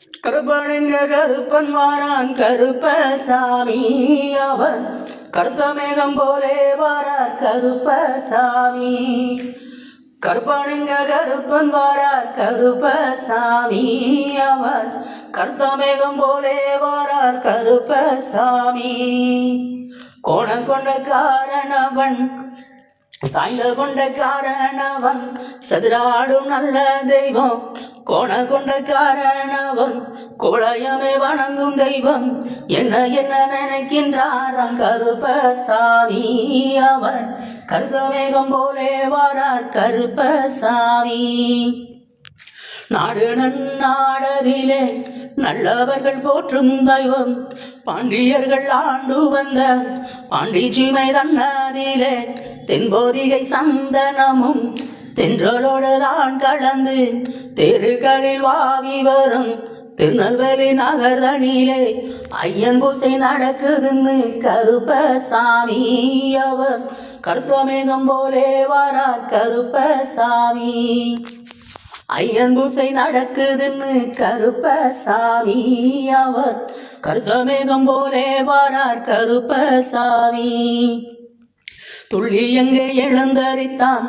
கருப்பனுங்க கருப்பன் வாரான் கருப்பசாமி, அவன் கருத்த மேகம் போலே வாரார் கருப்பசாமி. கருப்பனுங்க கருப்பன் வாரார் கருப்பசாமி, அவன் கருத்த மேகம் போலே வாரார் கருப்பசாமி. கோணம் கொண்ட காரணவன் சாய்ந்த கொண்ட காரணவன், சதுராடும் நல்ல தெய்வம் கோண கொண்ட காரணவன், கோளையமே வணங்கும் தெய்வம். என்ன என்ன நினைக்கின்றாராம் கருப்பசாமி, அவன் கருத்த மேகம் போலே வாரார் கருப்பசாமி. நாடு நன்னாடதிலே நல்லவர்கள் போற்றும் தெய்வம், பாண்டியர்கள் ஆண்டு வந்த பாண்டிச்சீமை தன்னதிலே தென்போதிகை சந்தனமும் தென்றலோடு தான் கலந்து தெருக்களில் வாவி வரும் திருநெல்வேலி நகர்தனிலே ஐயன் பூசை நடக்குதுன்னு கருப்பசாமி, அவர் கருத்த மேகம் போலே வாரார் கருப்பசாமி. ஐயன் பூசை நடக்குதுன்னு கருப்பசாமி, அவர் கருத்த மேகம் போலே வாரார் கருப்பசாமி. துள்ளி எங்கே எழுந்தரித்தான்